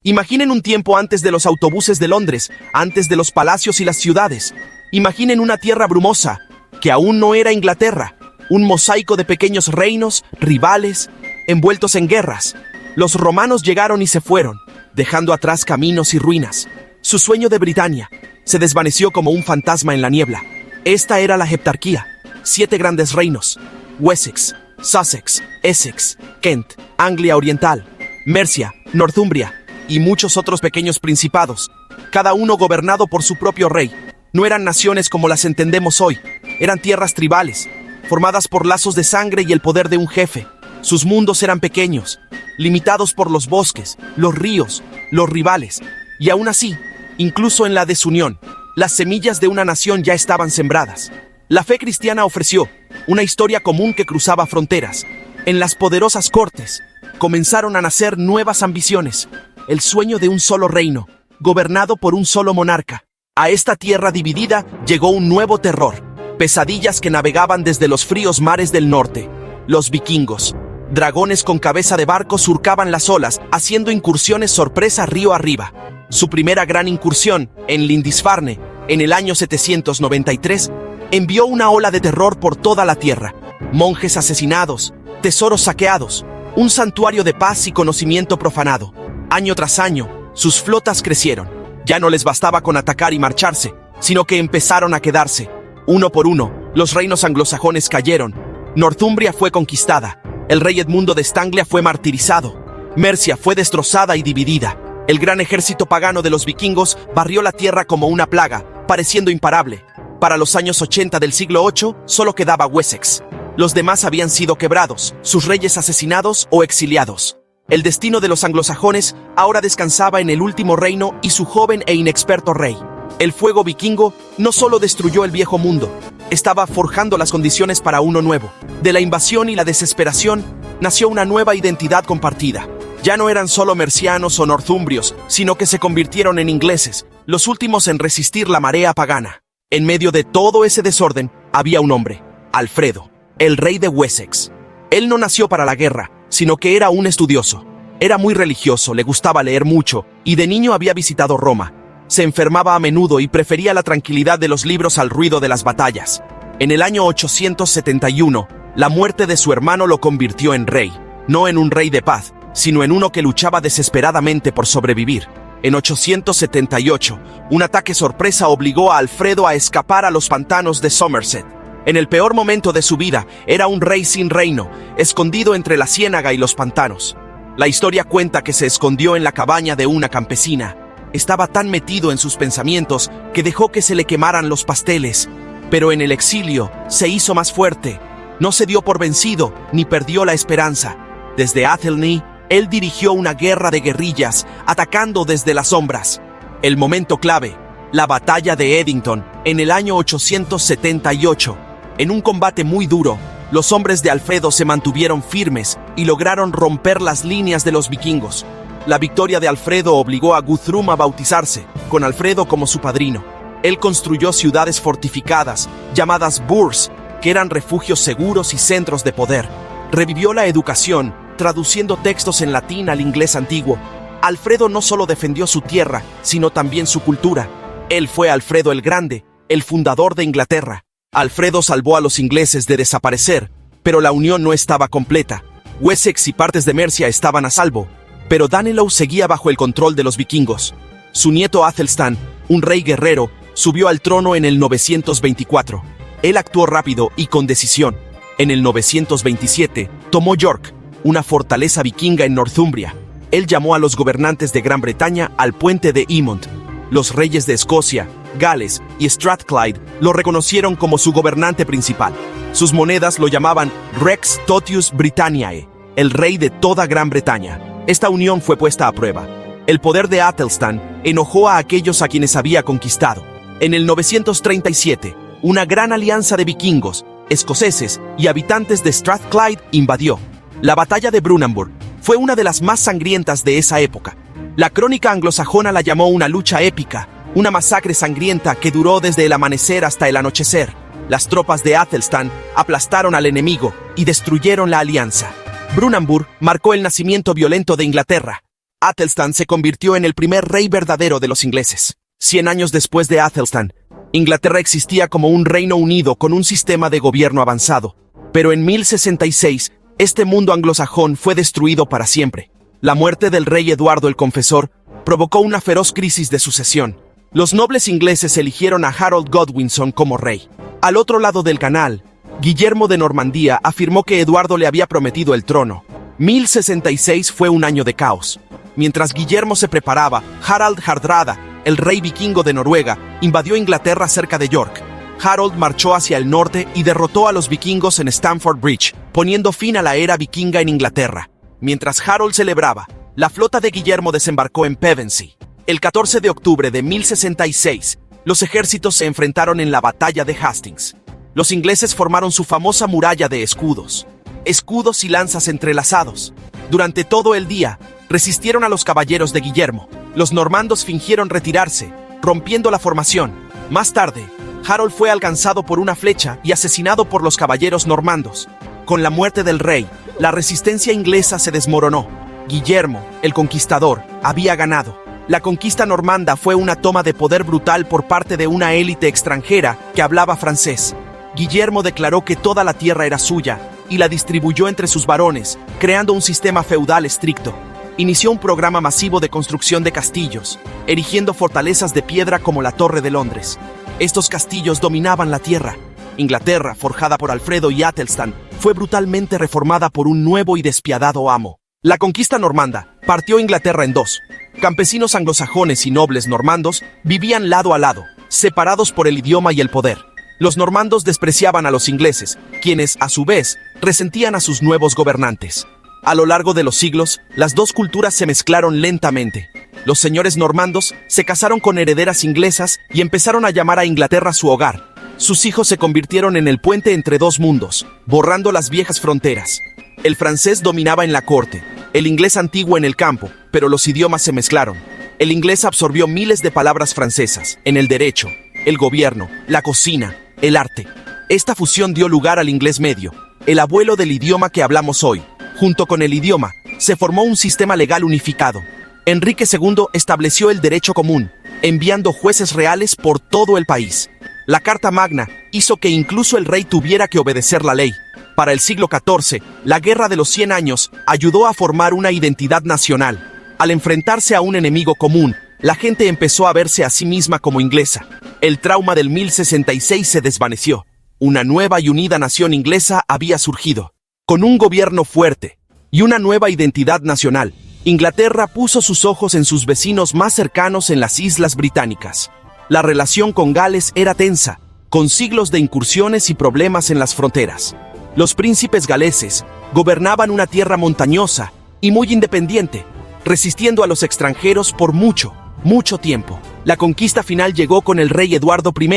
Imaginen un tiempo antes de los autobuses de Londres, antes de los palacios y las ciudades. Imaginen una tierra brumosa, que aún no era Inglaterra, un mosaico de pequeños reinos, rivales, envueltos en guerras. Los romanos llegaron y se fueron, dejando atrás caminos y ruinas. Su sueño de Britania se desvaneció como un fantasma en la niebla. Esta era la heptarquía, 7 grandes reinos: Wessex, Sussex, Essex, Kent, Anglia Oriental, Mercia, Northumbria y muchos otros pequeños principados, cada uno gobernado por su propio rey. No eran naciones como las entendemos hoy, eran tierras tribales, formadas por lazos de sangre y el poder de un jefe. Sus mundos eran pequeños, limitados por los bosques, los ríos, los rivales, y aún así, incluso en la desunión, las semillas de una nación ya estaban sembradas. La fe cristiana ofreció una historia común que cruzaba fronteras. En las poderosas cortes comenzaron a nacer nuevas ambiciones, el sueño de un solo reino, gobernado por un solo monarca. A esta tierra dividida llegó un nuevo terror, pesadillas que navegaban desde los fríos mares del norte. Los vikingos, dragones con cabeza de barco, surcaban las olas, haciendo incursiones sorpresa río arriba. Su primera gran incursión, en Lindisfarne, en el año 793, envió una ola de terror por toda la tierra. Monjes asesinados, tesoros saqueados, un santuario de paz y conocimiento profanado. Año tras año, sus flotas crecieron. Ya no les bastaba con atacar y marcharse, sino que empezaron a quedarse. Uno por uno, los reinos anglosajones cayeron. Northumbria fue conquistada. El rey Edmundo de Estanglia fue martirizado. Mercia fue destrozada y dividida. El gran ejército pagano de los vikingos barrió la tierra como una plaga, pareciendo imparable. Para los años 80 del siglo VIII, solo quedaba Wessex. Los demás habían sido quebrados, sus reyes asesinados o exiliados. El destino de los anglosajones ahora descansaba en el último reino y su joven e inexperto rey. El fuego vikingo no solo destruyó el viejo mundo, estaba forjando las condiciones para uno nuevo. De la invasión y la desesperación nació una nueva identidad compartida. Ya no eran solo mercianos o northumbrios, sino que se convirtieron en ingleses, los últimos en resistir la marea pagana. En medio de todo ese desorden había un hombre, Alfredo, el rey de Wessex. Él no nació para la guerra, sino que era un estudioso. Era muy religioso, le gustaba leer mucho, y de niño había visitado Roma. Se enfermaba a menudo y prefería la tranquilidad de los libros al ruido de las batallas. En el año 871, la muerte de su hermano lo convirtió en rey, no en un rey de paz, sino en uno que luchaba desesperadamente por sobrevivir. En 878, un ataque sorpresa obligó a Alfredo a escapar a los pantanos de Somerset. En el peor momento de su vida, era un rey sin reino, escondido entre la ciénaga y los pantanos. La historia cuenta que se escondió en la cabaña de una campesina. Estaba tan metido en sus pensamientos que dejó que se le quemaran los pasteles. Pero en el exilio se hizo más fuerte. No se dio por vencido, ni perdió la esperanza. Desde Athelney, él dirigió una guerra de guerrillas, atacando desde las sombras. El momento clave, la batalla de Edington, en el año 878. En un combate muy duro, los hombres de Alfredo se mantuvieron firmes y lograron romper las líneas de los vikingos. La victoria de Alfredo obligó a Guthrum a bautizarse, con Alfredo como su padrino. Él construyó ciudades fortificadas, llamadas burhs, que eran refugios seguros y centros de poder. Revivió la educación, traduciendo textos en latín al inglés antiguo. Alfredo no solo defendió su tierra, sino también su cultura. Él fue Alfredo el Grande, el fundador de Inglaterra. Alfredo salvó a los ingleses de desaparecer, pero la unión no estaba completa. Wessex y partes de Mercia estaban a salvo, pero Danelaw seguía bajo el control de los vikingos. Su nieto Athelstan, un rey guerrero, subió al trono en el 924. Él actuó rápido y con decisión. En el 927, tomó York, una fortaleza vikinga en Northumbria. Él llamó a los gobernantes de Gran Bretaña al puente de Emont. Los reyes de Escocia, Gales y Strathclyde lo reconocieron como su gobernante principal. Sus monedas lo llamaban Rex Totius Britanniae, el rey de toda Gran Bretaña. Esta unión fue puesta a prueba. El poder de Athelstan enojó a aquellos a quienes había conquistado. En el 937, una gran alianza de vikingos, escoceses y habitantes de Strathclyde invadió. La batalla de Brunanburh fue una de las más sangrientas de esa época. La crónica anglosajona la llamó una lucha épica, una masacre sangrienta que duró desde el amanecer hasta el anochecer. Las tropas de Athelstan aplastaron al enemigo y destruyeron la alianza. Brunanburh marcó el nacimiento violento de Inglaterra. Athelstan se convirtió en el primer rey verdadero de los ingleses. 100 años después de Athelstan, Inglaterra existía como un reino unido con un sistema de gobierno avanzado. Pero en 1066, este mundo anglosajón fue destruido para siempre. La muerte del rey Eduardo el Confesor provocó una feroz crisis de sucesión. Los nobles ingleses eligieron a Harold Godwinson como rey. Al otro lado del canal, Guillermo de Normandía afirmó que Eduardo le había prometido el trono. 1066 fue un año de caos. Mientras Guillermo se preparaba, Harald Hardrada, el rey vikingo de Noruega, invadió Inglaterra cerca de York. Harold marchó hacia el norte y derrotó a los vikingos en Stamford Bridge, poniendo fin a la era vikinga en Inglaterra. Mientras Harold celebraba, la flota de Guillermo desembarcó en Pevensey. El 14 de octubre de 1066, los ejércitos se enfrentaron en la batalla de Hastings. Los ingleses formaron su famosa muralla de escudos. Escudos y lanzas entrelazados. Durante todo el día, resistieron a los caballeros de Guillermo. Los normandos fingieron retirarse, rompiendo la formación. Más tarde, Harold fue alcanzado por una flecha y asesinado por los caballeros normandos. Con la muerte del rey, la resistencia inglesa se desmoronó. Guillermo, el conquistador, había ganado. La conquista normanda fue una toma de poder brutal por parte de una élite extranjera que hablaba francés. Guillermo declaró que toda la tierra era suya y la distribuyó entre sus varones, creando un sistema feudal estricto. Inició un programa masivo de construcción de castillos, erigiendo fortalezas de piedra como la Torre de Londres. Estos castillos dominaban la tierra. Inglaterra, forjada por Alfredo y Athelstan, fue brutalmente reformada por un nuevo y despiadado amo. La conquista normanda partió Inglaterra en dos. Campesinos anglosajones y nobles normandos vivían lado a lado, separados por el idioma y el poder. Los normandos despreciaban a los ingleses, quienes, a su vez, resentían a sus nuevos gobernantes. A lo largo de los siglos, las dos culturas se mezclaron lentamente. Los señores normandos se casaron con herederas inglesas y empezaron a llamar a Inglaterra su hogar. Sus hijos se convirtieron en el puente entre dos mundos, borrando las viejas fronteras. El francés dominaba en la corte, el inglés antiguo en el campo, pero los idiomas se mezclaron. El inglés absorbió miles de palabras francesas, en el derecho, el gobierno, la cocina, el arte. Esta fusión dio lugar al inglés medio, el abuelo del idioma que hablamos hoy. Junto con el idioma, se formó un sistema legal unificado. Enrique II estableció el derecho común, enviando jueces reales por todo el país. La Carta Magna hizo que incluso el rey tuviera que obedecer la ley. Para el siglo XIV, la Guerra de los 100 Años ayudó a formar una identidad nacional. Al enfrentarse a un enemigo común, la gente empezó a verse a sí misma como inglesa. El trauma del 1066 se desvaneció. Una nueva y unida nación inglesa había surgido. Con un gobierno fuerte y una nueva identidad nacional, Inglaterra puso sus ojos en sus vecinos más cercanos en las Islas Británicas. La relación con Gales era tensa, con siglos de incursiones y problemas en las fronteras. Los príncipes galeses gobernaban una tierra montañosa y muy independiente, resistiendo a los extranjeros por mucho tiempo. La conquista final llegó con el rey Eduardo I,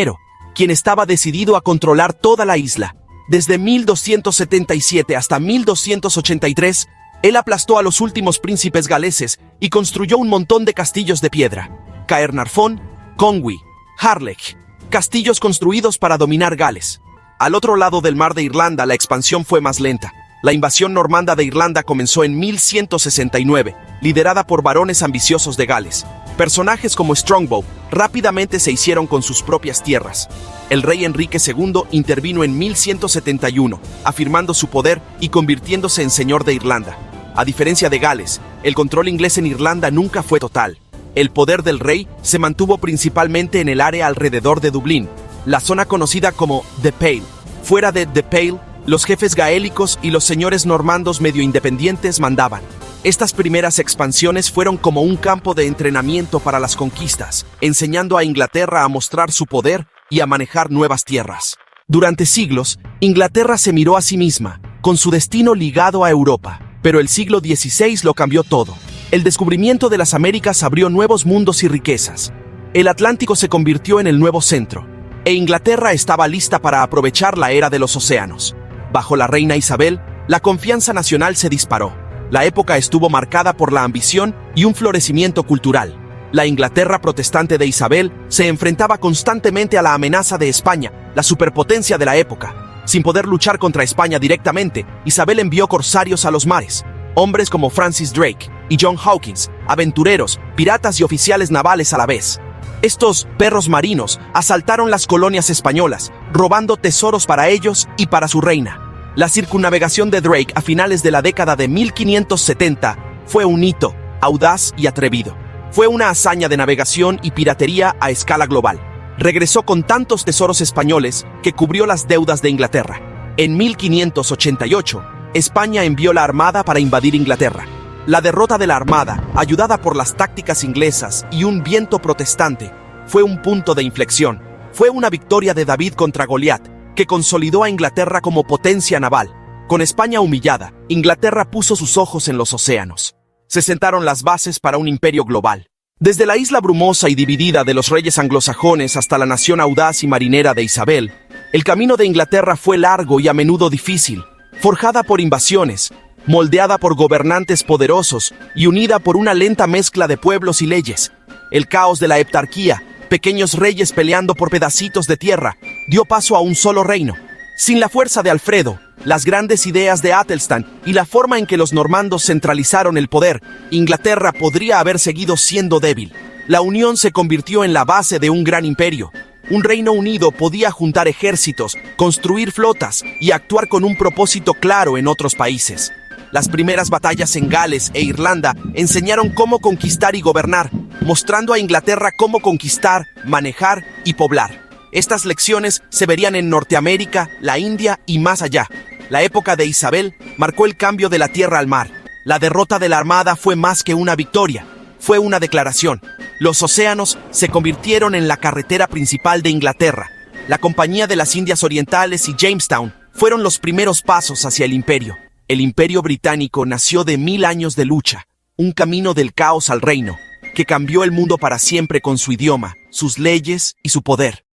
quien estaba decidido a controlar toda la isla. Desde 1277 hasta 1283, él aplastó a los últimos príncipes galeses y construyó un montón de castillos de piedra. Caernarfon, Conwy, Harlech, castillos construidos para dominar Gales. Al otro lado del mar de Irlanda, la expansión fue más lenta. La invasión normanda de Irlanda comenzó en 1169, liderada por varones ambiciosos de Gales. Personajes como Strongbow rápidamente se hicieron con sus propias tierras. El rey Enrique II intervino en 1171, afirmando su poder y convirtiéndose en señor de Irlanda. A diferencia de Gales, el control inglés en Irlanda nunca fue total. El poder del rey se mantuvo principalmente en el área alrededor de Dublín, la zona conocida como The Pale. Fuera de The Pale, los jefes gaélicos y los señores normandos medio independientes mandaban. Estas primeras expansiones fueron como un campo de entrenamiento para las conquistas, enseñando a Inglaterra a mostrar su poder y a manejar nuevas tierras. Durante siglos, Inglaterra se miró a sí misma, con su destino ligado a Europa, pero el siglo XVI lo cambió todo. El descubrimiento de las Américas abrió nuevos mundos y riquezas. El Atlántico se convirtió en el nuevo centro, e Inglaterra estaba lista para aprovechar la era de los océanos. Bajo la reina Isabel, la confianza nacional se disparó. La época estuvo marcada por la ambición y un florecimiento cultural. La Inglaterra protestante de Isabel se enfrentaba constantemente a la amenaza de España, la superpotencia de la época. Sin poder luchar contra España directamente, Isabel envió corsarios a los mares. Hombres como Francis Drake y John Hawkins, aventureros, piratas y oficiales navales a la vez. Estos perros marinos asaltaron las colonias españolas, robando tesoros para ellos y para su reina. La circunnavegación de Drake a finales de la década de 1570 fue un hito, audaz y atrevido. Fue una hazaña de navegación y piratería a escala global. Regresó con tantos tesoros españoles que cubrió las deudas de Inglaterra. En 1588, España envió la armada para invadir Inglaterra. La derrota de la armada, ayudada por las tácticas inglesas y un viento protestante, fue un punto de inflexión. Fue una victoria de David contra Goliat, que consolidó a Inglaterra como potencia naval. Con España humillada, Inglaterra puso sus ojos en los océanos. Se sentaron las bases para un imperio global. Desde la isla brumosa y dividida de los reyes anglosajones hasta la nación audaz y marinera de Isabel, el camino de Inglaterra fue largo y a menudo difícil, forjada por invasiones, moldeada por gobernantes poderosos y unida por una lenta mezcla de pueblos y leyes. El caos de la heptarquía, pequeños reyes peleando por pedacitos de tierra, dio paso a un solo reino. Sin la fuerza de Alfredo, las grandes ideas de Atelstan y la forma en que los normandos centralizaron el poder, Inglaterra podría haber seguido siendo débil. La unión se convirtió en la base de un gran imperio. Un reino unido podía juntar ejércitos, construir flotas y actuar con un propósito claro en otros países. Las primeras batallas en Gales e Irlanda enseñaron cómo conquistar y gobernar, mostrando a Inglaterra cómo conquistar, manejar y poblar. Estas lecciones se verían en Norteamérica, la India y más allá. La época de Isabel marcó el cambio de la tierra al mar. La derrota de la armada fue más que una victoria, fue una declaración. Los océanos se convirtieron en la carretera principal de Inglaterra. La Compañía de las Indias Orientales y Jamestown fueron los primeros pasos hacia el imperio. El imperio británico nació de 1000 años de lucha, un camino del caos al reino, que cambió el mundo para siempre con su idioma, sus leyes y su poder.